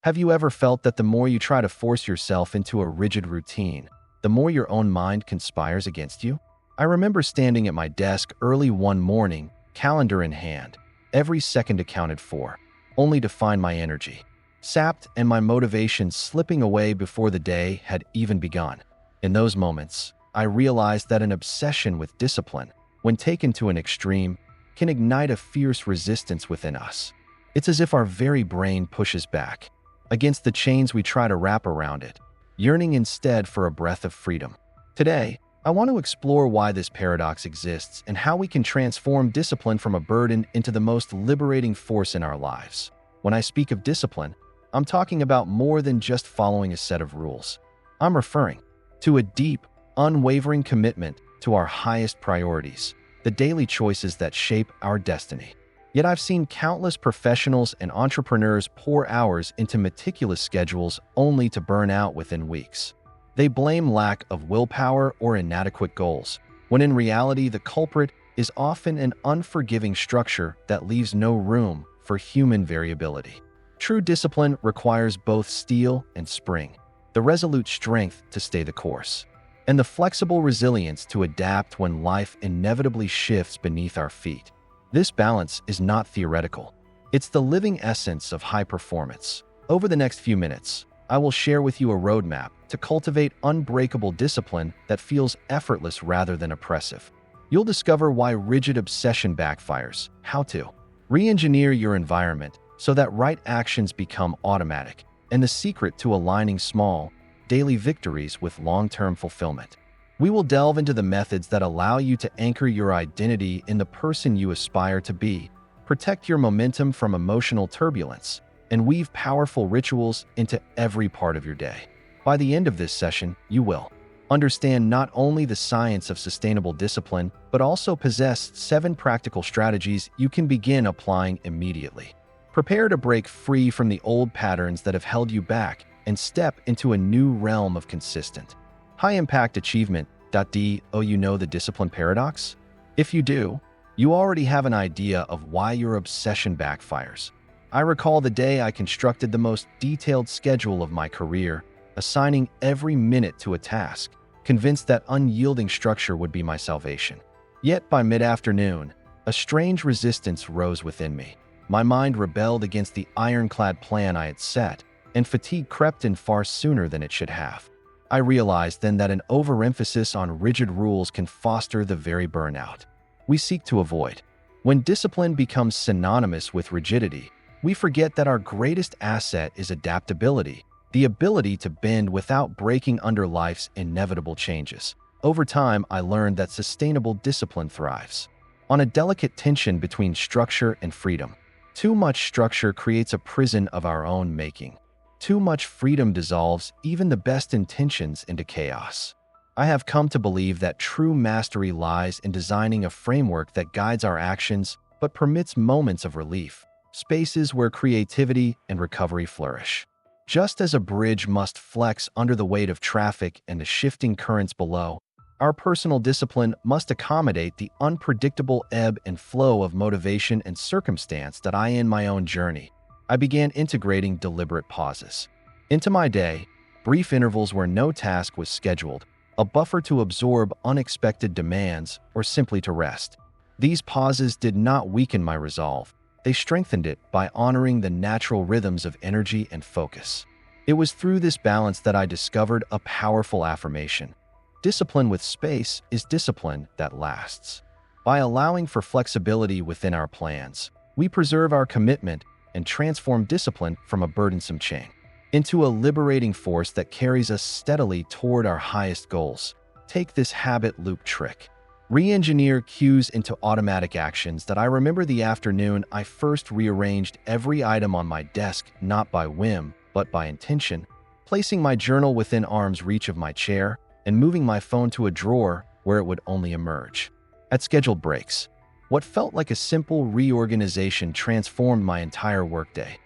Have you ever felt that the more you try to force yourself into a rigid routine, the more your own mind conspires against you? I remember standing at my desk early one morning, calendar in hand, every second accounted for, only to find my energy sapped and my motivation slipping away before the day had even begun. In those moments, I realized that an obsession with discipline, when taken to an extreme, can ignite a fierce resistance within us. It's as if our very brain pushes back against the chains we try to wrap around it, yearning instead for a breath of freedom. Today, I want to explore why this paradox exists and how we can transform discipline from a burden into the most liberating force in our lives. When I speak of discipline, I'm talking about more than just following a set of rules. I'm referring to a deep, unwavering commitment to our highest priorities, the daily choices that shape our destiny. Yet I've seen countless professionals and entrepreneurs pour hours into meticulous schedules only to burn out within weeks. They blame lack of willpower or inadequate goals, when in reality the culprit is often an unforgiving structure that leaves no room for human variability. True discipline requires both steel and spring, the resolute strength to stay the course, and the flexible resilience to adapt when life inevitably shifts beneath our feet. This balance is not theoretical. It's the living essence of high performance. Over the next few minutes, I will share with you a roadmap to cultivate unbreakable discipline that feels effortless rather than oppressive. You'll discover why rigid obsession backfires, how to re-engineer your environment so that right actions become automatic, and the secret to aligning small, daily victories with long-term fulfillment. We will delve into the methods that allow you to anchor your identity in the person you aspire to be, protect your momentum from emotional turbulence, and weave powerful rituals into every part of your day. By the end of this session, you will understand not only the science of sustainable discipline, but also possess 7 practical strategies you can begin applying immediately. Prepare to break free from the old patterns that have held you back and step into a new realm of consistent, high-impact achievement. Do you know the discipline paradox? If you do, you already have an idea of why your obsession backfires. I recall the day I constructed the most detailed schedule of my career, assigning every minute to a task, convinced that unyielding structure would be my salvation. Yet by mid-afternoon, a strange resistance rose within me. My mind rebelled against the ironclad plan I had set, and fatigue crept in far sooner than it should have. I realized then that an overemphasis on rigid rules can foster the very burnout we seek to avoid. When discipline becomes synonymous with rigidity, we forget that our greatest asset is adaptability, the ability to bend without breaking under life's inevitable changes. Over time, I learned that sustainable discipline thrives on a delicate tension between structure and freedom. Too much structure creates a prison of our own making. Too much freedom dissolves even the best intentions into chaos. I have come to believe that true mastery lies in designing a framework that guides our actions but permits moments of relief, spaces where creativity and recovery flourish. Just as a bridge must flex under the weight of traffic and the shifting currents below, our personal discipline must accommodate the unpredictable ebb and flow of motivation and circumstance that in my own journey. I began integrating deliberate pauses into my day, brief intervals where no task was scheduled, a buffer to absorb unexpected demands or simply to rest. These pauses did not weaken my resolve. They strengthened it by honoring the natural rhythms of energy and focus. It was through this balance that I discovered a powerful affirmation. Discipline with space is discipline that lasts. By allowing for flexibility within our plans, we preserve our commitment and transform discipline from a burdensome chain into a liberating force that carries us steadily toward our highest goals. Take this habit loop trick. Re-engineer cues into automatic actions that I remember the afternoon I first rearranged every item on my desk, not by whim, but by intention, placing my journal within arm's reach of my chair and moving my phone to a drawer where it would only emerge at scheduled breaks. What felt like a simple reorganization transformed my entire workday.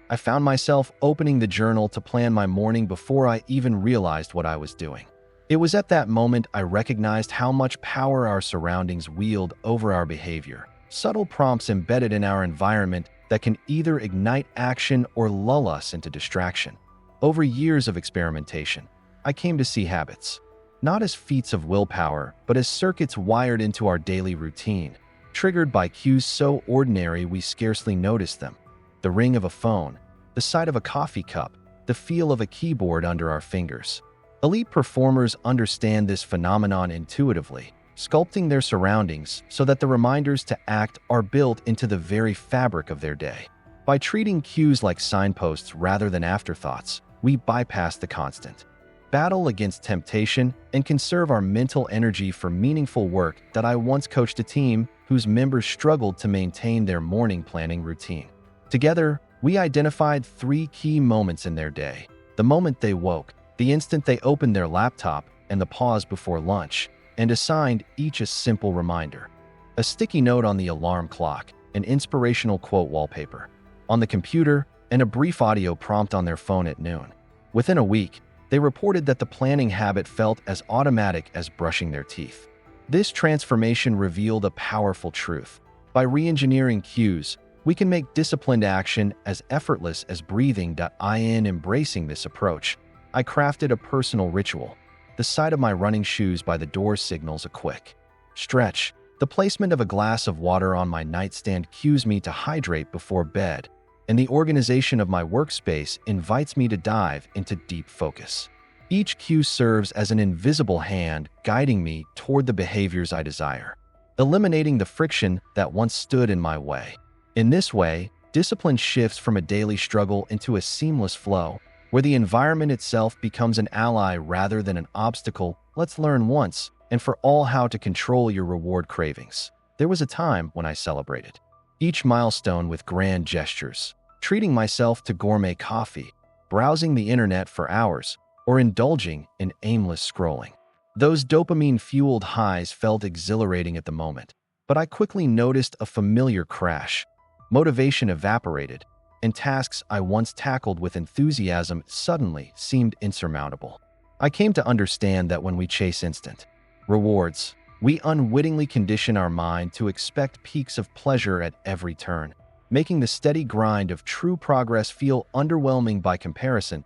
I found myself opening the journal to plan my morning before I even realized what I was doing. It was at that moment I recognized how much power our surroundings wield over our behavior. Subtle prompts embedded in our environment that can either ignite action or lull us into distraction. Over years of experimentation, I came to see habits not as feats of willpower, but as circuits wired into our daily routine, triggered by cues so ordinary we scarcely notice them. The ring of a phone, the sight of a coffee cup, the feel of a keyboard under our fingers. Elite performers understand this phenomenon intuitively, sculpting their surroundings so that the reminders to act are built into the very fabric of their day. By treating cues like signposts rather than afterthoughts, we bypass the constant battle against temptation and conserve our mental energy for meaningful work. That I once coached a team whose members struggled to maintain their morning planning routine. Together, we identified 3 key moments in their day: the moment they woke, the instant they opened their laptop, and the pause before lunch, and assigned each a simple reminder: a sticky note on the alarm clock, an inspirational quote wallpaper on the computer, and a brief audio prompt on their phone at noon. Within a week, they reported that the planning habit felt as automatic as brushing their teeth. This transformation revealed a powerful truth. By re-engineering cues, we can make disciplined action as effortless as breathing. In embracing this approach, I crafted a personal ritual. The sight of my running shoes by the door signals a quick stretch. The placement of a glass of water on my nightstand cues me to hydrate before bed, and the organization of my workspace invites me to dive into deep focus. Each cue serves as an invisible hand guiding me toward the behaviors I desire, eliminating the friction that once stood in my way. In this way, discipline shifts from a daily struggle into a seamless flow, where the environment itself becomes an ally rather than an obstacle. Let's learn once and for all how to control your reward cravings. There was a time when I celebrated each milestone with grand gestures, treating myself to gourmet coffee, browsing the internet for hours, or indulging in aimless scrolling. Those dopamine-fueled highs felt exhilarating at the moment, but I quickly noticed a familiar crash. Motivation evaporated, and tasks I once tackled with enthusiasm suddenly seemed insurmountable. I came to understand that when we chase instant rewards, we unwittingly condition our mind to expect peaks of pleasure at every turn, making the steady grind of true progress feel underwhelming by comparison.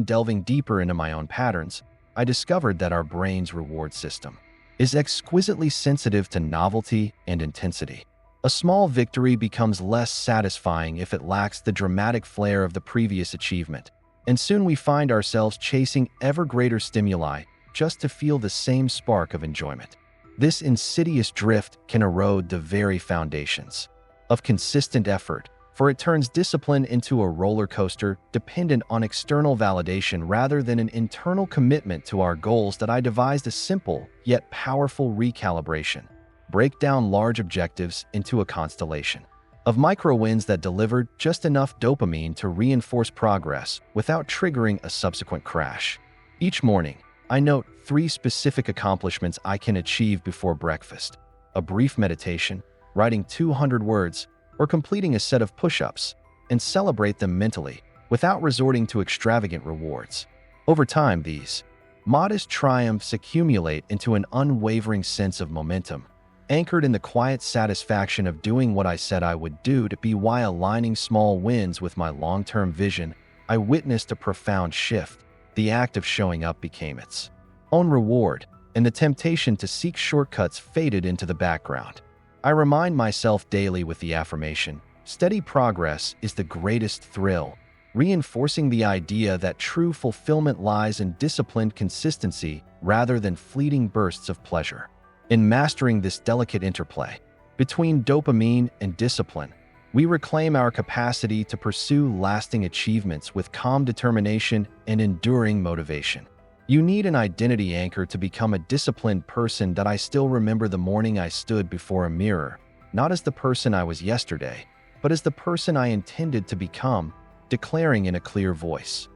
Delving deeper into my own patterns, I discovered that our brain's reward system is exquisitely sensitive to novelty and intensity. A small victory becomes less satisfying if it lacks the dramatic flair of the previous achievement, and soon we find ourselves chasing ever greater stimuli just to feel the same spark of enjoyment. This insidious drift can erode the very foundations of consistent effort, for it turns discipline into a roller coaster dependent on external validation rather than an internal commitment to our goals. I devised a simple yet powerful recalibration. Break down large objectives into a constellation of micro wins that delivered just enough dopamine to reinforce progress without triggering a subsequent crash. Each morning, I note 3 specific accomplishments I can achieve before breakfast: a brief meditation, writing 200 words, or completing a set of push-ups, and celebrate them mentally without resorting to extravagant rewards. Over time, these modest triumphs accumulate into an unwavering sense of momentum, anchored in the quiet satisfaction of doing what I said I would do. While aligning small wins with my long-term vision, I witnessed a profound shift. The act of showing up became its own reward, and the temptation to seek shortcuts faded into the background. I remind myself daily with the affirmation, steady progress is the greatest thrill, reinforcing the idea that true fulfillment lies in disciplined consistency rather than fleeting bursts of pleasure. In mastering this delicate interplay between dopamine and discipline, we reclaim our capacity to pursue lasting achievements with calm determination and enduring motivation. You need an identity anchor to become a disciplined person. I still remember the morning I stood before a mirror, not as the person I was yesterday, but as the person I intended to become, declaring in a clear voice,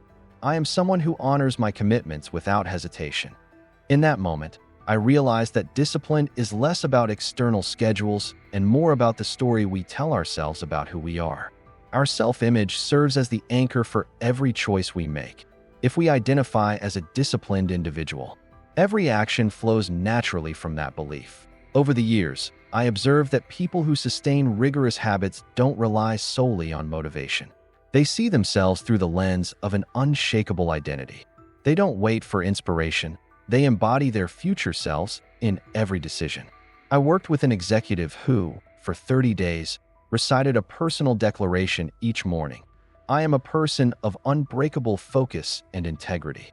"I am someone who honors my commitments without hesitation." In that moment, I realized that discipline is less about external schedules and more about the story we tell ourselves about who we are. Our self-image serves as the anchor for every choice we make. If we identify as a disciplined individual, every action flows naturally from that belief. Over the years, I observed that people who sustain rigorous habits don't rely solely on motivation. They see themselves through the lens of an unshakable identity. They don't wait for inspiration. They embody their future selves in every decision. I worked with an executive who, for 30 days, recited a personal declaration each morning. I am a person of unbreakable focus and integrity.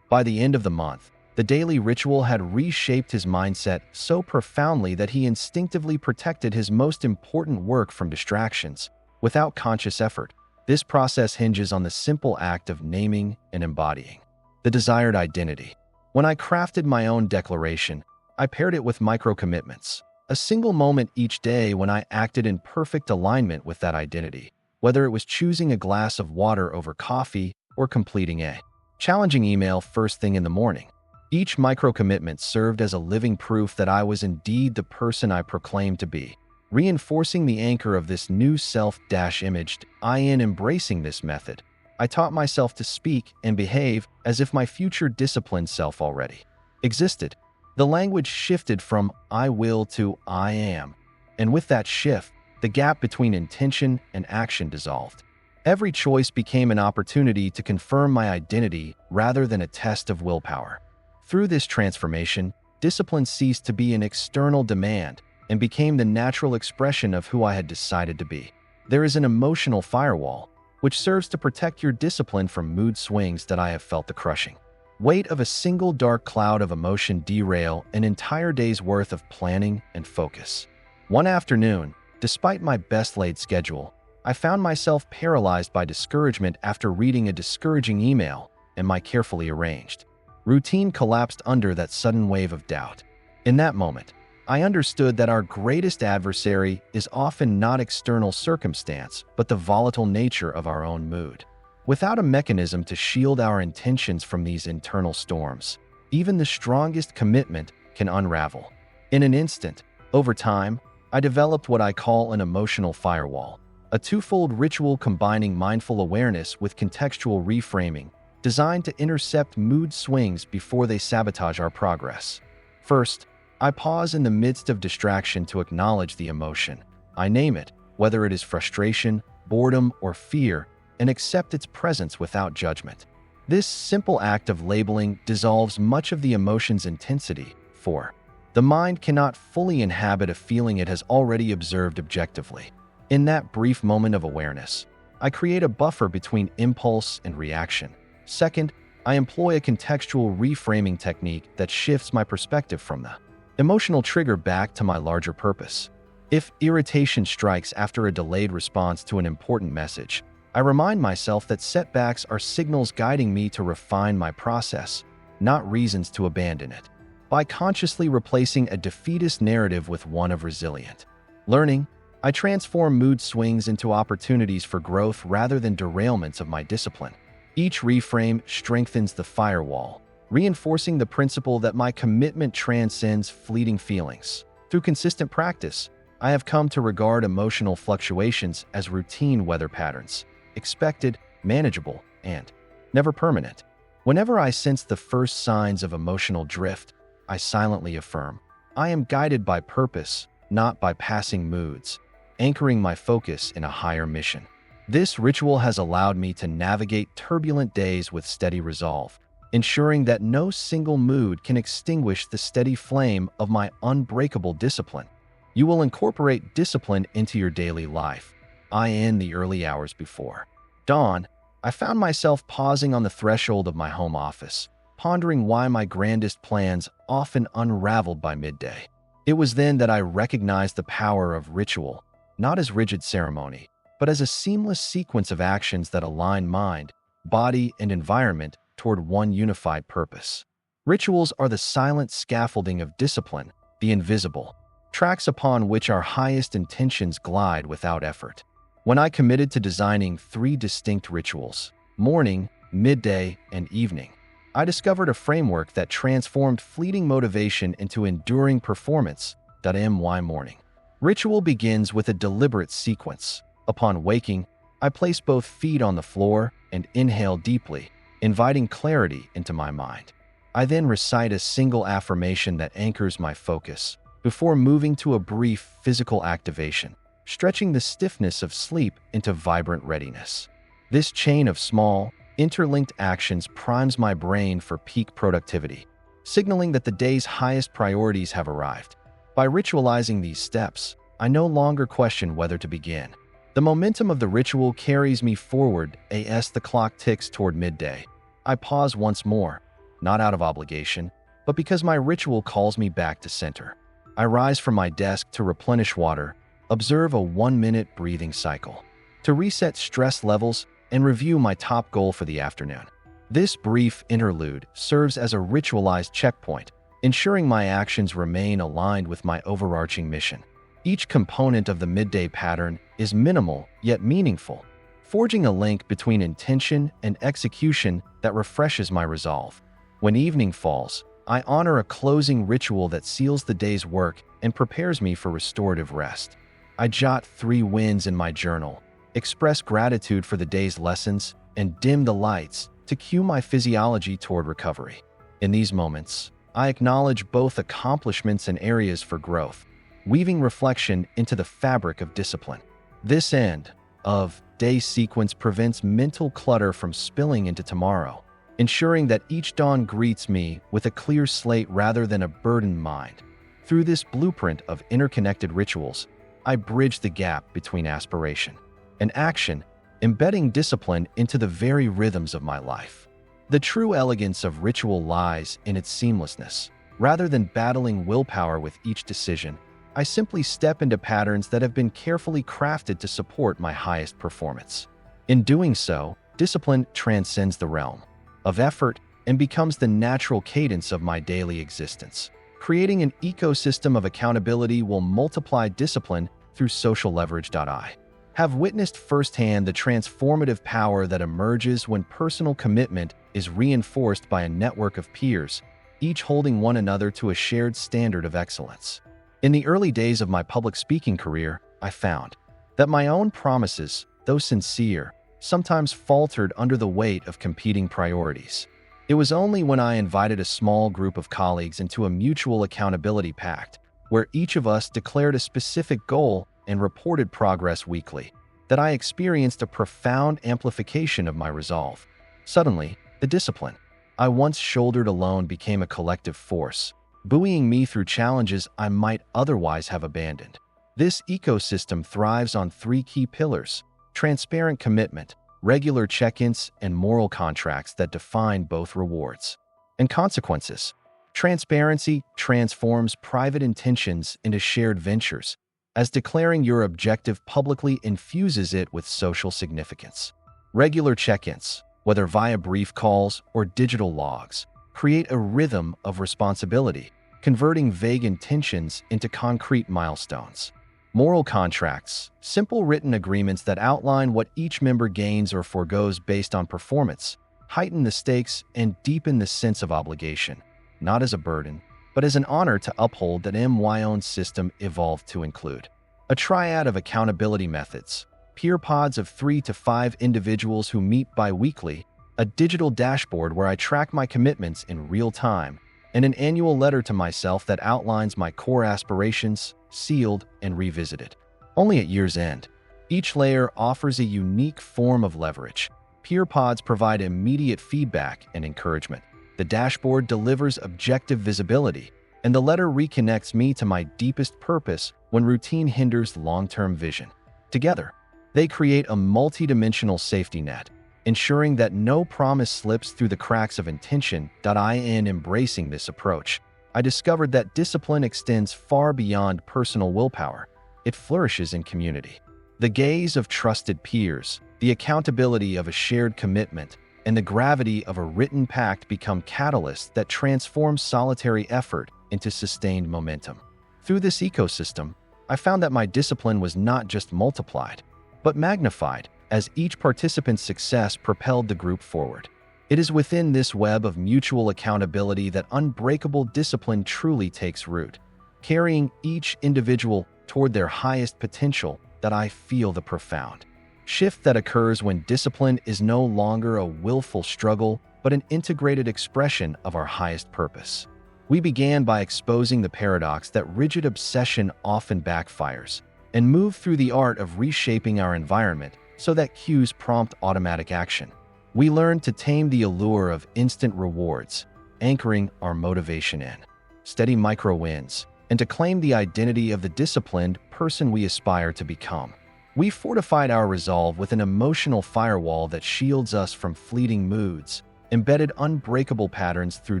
By the end of the month, the daily ritual had reshaped his mindset so profoundly that he instinctively protected his most important work from distractions, without conscious effort. This process hinges on the simple act of naming and embodying the desired identity. When I crafted my own declaration, I paired it with micro-commitments, a single moment each day when I acted in perfect alignment with that identity, whether it was choosing a glass of water over coffee or completing a challenging email first thing in the morning. Each micro-commitment served as a living proof that I was indeed the person I proclaimed to be, reinforcing the anchor of this new self-image. In embracing this method, I taught myself to speak and behave as if my future disciplined self already existed. The language shifted from "I will" to "I am," and with that shift, the gap between intention and action dissolved. Every choice became an opportunity to confirm my identity rather than a test of willpower. Through this transformation, discipline ceased to be an external demand and became the natural expression of who I had decided to be. There is an emotional firewall, which serves to protect your discipline from mood swings that I have felt the crushing weight of a single dark cloud of emotion derail an entire day's worth of planning and focus. One afternoon, despite my best-laid schedule, I found myself paralyzed by discouragement after reading a discouraging email, and my carefully arranged routine collapsed under that sudden wave of doubt. In that moment, I understood that our greatest adversary is often not external circumstance, but the volatile nature of our own mood. Without a mechanism to shield our intentions from these internal storms, even the strongest commitment can unravel. In an instant, over time, I developed what I call an emotional firewall, a twofold ritual combining mindful awareness with contextual reframing, designed to intercept mood swings before they sabotage our progress. First, I pause in the midst of distraction to acknowledge the emotion. I name it, whether it is frustration, boredom, or fear, and accept its presence without judgment. This simple act of labeling dissolves much of the emotion's intensity, for the mind cannot fully inhabit a feeling it has already observed objectively. In that brief moment of awareness, I create a buffer between impulse and reaction. Second, I employ a contextual reframing technique that shifts my perspective from the emotional trigger back to my larger purpose. If irritation strikes after a delayed response to an important message, I remind myself that setbacks are signals guiding me to refine my process, not reasons to abandon it. By consciously replacing a defeatist narrative with one of resilient learning, I transform mood swings into opportunities for growth rather than derailments of my discipline. Each reframe strengthens the firewall, reinforcing the principle that my commitment transcends fleeting feelings. Through consistent practice, I have come to regard emotional fluctuations as routine weather patterns, expected, manageable, and never permanent. Whenever I sense the first signs of emotional drift, I silently affirm, I am guided by purpose, not by passing moods, anchoring my focus in a higher mission. This ritual has allowed me to navigate turbulent days with steady resolve, ensuring that no single mood can extinguish the steady flame of my unbreakable discipline. You will incorporate discipline into your daily life. In the early hours before dawn, I found myself pausing on the threshold of my home office, pondering why my grandest plans often unraveled by midday. It was then that I recognized the power of ritual, not as rigid ceremony, but as a seamless sequence of actions that align mind, body, and environment toward one unified purpose. Rituals are the silent scaffolding of discipline, the invisible tracks upon which our highest intentions glide without effort. When I committed to designing 3 distinct rituals, morning, midday, and evening, I discovered a framework that transformed fleeting motivation into enduring performance. Morning ritual begins with a deliberate sequence. Upon waking, I place both feet on the floor and inhale deeply, inviting clarity into my mind. I then recite a single affirmation that anchors my focus. before moving to a brief physical activation, stretching the stiffness of sleep into vibrant readiness. This chain of small, interlinked actions primes my brain for peak productivity, signaling that the day's highest priorities have arrived. By ritualizing these steps, I no longer question whether to begin. The momentum of the ritual carries me forward as the clock ticks toward midday. I pause once more, not out of obligation, but because my ritual calls me back to center. I rise from my desk to replenish water, observe a 1-minute breathing cycle, to reset stress levels and review my top goal for the afternoon. This brief interlude serves as a ritualized checkpoint, ensuring my actions remain aligned with my overarching mission. Each component of the midday pattern is minimal yet meaningful, forging a link between intention and execution that refreshes my resolve. When evening falls, I honor a closing ritual that seals the day's work and prepares me for restorative rest. I jot 3 wins in my journal, express gratitude for the day's lessons, and dim the lights to cue my physiology toward recovery. In these moments, I acknowledge both accomplishments and areas for growth, weaving reflection into the fabric of discipline. This end of day sequence prevents mental clutter from spilling into tomorrow, ensuring that each dawn greets me with a clear slate rather than a burdened mind. Through this blueprint of interconnected rituals, I bridge the gap between aspiration and action, embedding discipline into the very rhythms of my life. The true elegance of ritual lies in its seamlessness. Rather than battling willpower with each decision, I simply step into patterns that have been carefully crafted to support my highest performance. In doing so, discipline transcends the realm of effort and becomes the natural cadence of my daily existence. Creating an ecosystem of accountability will multiply discipline through social leverage. I have witnessed firsthand the transformative power that emerges when personal commitment is reinforced by a network of peers, each holding one another to a shared standard of excellence. In the early days of my public speaking career, I found that my own promises, though sincere, sometimes faltered under the weight of competing priorities. It was only when I invited a small group of colleagues into a mutual accountability pact, where each of us declared a specific goal and reported progress weekly, that I experienced a profound amplification of my resolve. Suddenly, the discipline I once shouldered alone became a collective force, buoying me through challenges I might otherwise have abandoned. This ecosystem thrives on 3 key pillars: transparent commitment, regular check-ins, and moral contracts that define both rewards and consequences. Transparency transforms private intentions into shared ventures, as declaring your objective publicly infuses it with social significance. Regular check-ins, whether via brief calls or digital logs, create a rhythm of responsibility, converting vague intentions into concrete milestones. Moral contracts, simple written agreements that outline what each member gains or forgoes based on performance, heighten the stakes and deepen the sense of obligation, not as a burden, but as an honor to uphold that my own system evolved to include. A triad of accountability methods, peer pods of 3 to 5 individuals who meet bi-weekly, a digital dashboard where I track my commitments in real time, and an annual letter to myself that outlines my core aspirations, sealed and revisited only at year's end. Each layer offers a unique form of leverage. Peer pods provide immediate feedback and encouragement. The dashboard delivers objective visibility, and the letter reconnects me to my deepest purpose when routine hinders long-term vision. Together, they create a multidimensional safety net, ensuring that no promise slips through the cracks of intention. In embracing this approach, I discovered that discipline extends far beyond personal willpower. It flourishes in community. The gaze of trusted peers, the accountability of a shared commitment, and the gravity of a written pact become catalysts that transform solitary effort into sustained momentum. Through this ecosystem, I found that my discipline was not just multiplied, but magnified as each participant's success propelled the group forward. It is within this web of mutual accountability that unbreakable discipline truly takes root, carrying each individual toward their highest potential. That I feel the profound shift that occurs when discipline is no longer a willful struggle, but an integrated expression of our highest purpose. We began by exposing the paradox that rigid obsession often backfires, and moved through the art of reshaping our environment so that cues prompt automatic action. We learned to tame the allure of instant rewards, anchoring our motivation in steady micro-wins, and to claim the identity of the disciplined person we aspire to become. We fortified our resolve with an emotional firewall that shields us from fleeting moods, embedded unbreakable patterns through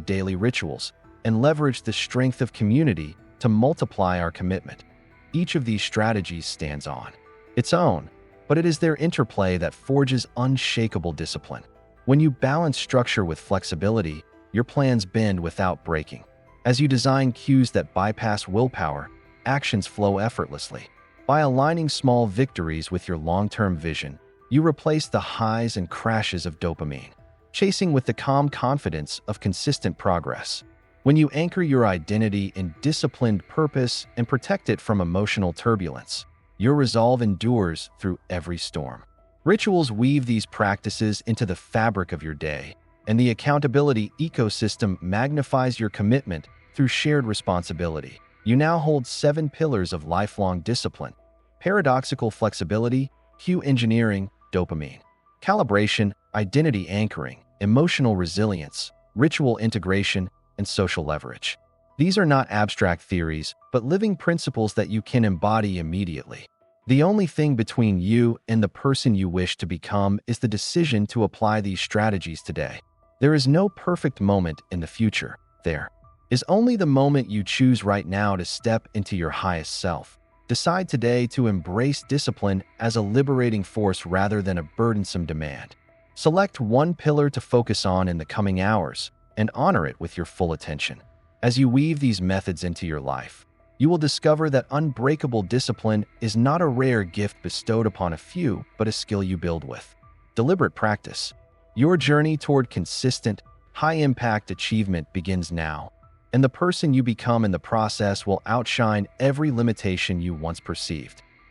daily rituals, and leveraged the strength of community to multiply our commitment. Each of these strategies stands on its own, but it is their interplay that forges unshakable discipline. When you balance structure with flexibility, your plans bend without breaking. As you design cues that bypass willpower, actions flow effortlessly. By aligning small victories with your long-term vision, you replace the highs and crashes of dopamine, chasing with the calm confidence of consistent progress. When you anchor your identity in disciplined purpose and protect it from emotional turbulence, your resolve endures through every storm. Rituals weave these practices into the fabric of your day, and the accountability ecosystem magnifies your commitment through shared responsibility. You now hold 7 pillars of lifelong discipline: paradoxical flexibility, cue engineering, dopamine calibration, identity anchoring, emotional resilience, ritual integration, and social leverage. These are not abstract theories, but living principles that you can embody immediately. The only thing between you and the person you wish to become is the decision to apply these strategies today. There is no perfect moment in the future. There is only the moment you choose right now to step into your highest self. Decide today to embrace discipline as a liberating force rather than a burdensome demand. Select one pillar to focus on in the coming hours and honor it with your full attention. As you weave these methods into your life, you will discover that unbreakable discipline is not a rare gift bestowed upon a few, but a skill you build with deliberate practice. Your journey toward consistent, high-impact achievement begins now, and the person you become in the process will outshine every limitation you once perceived.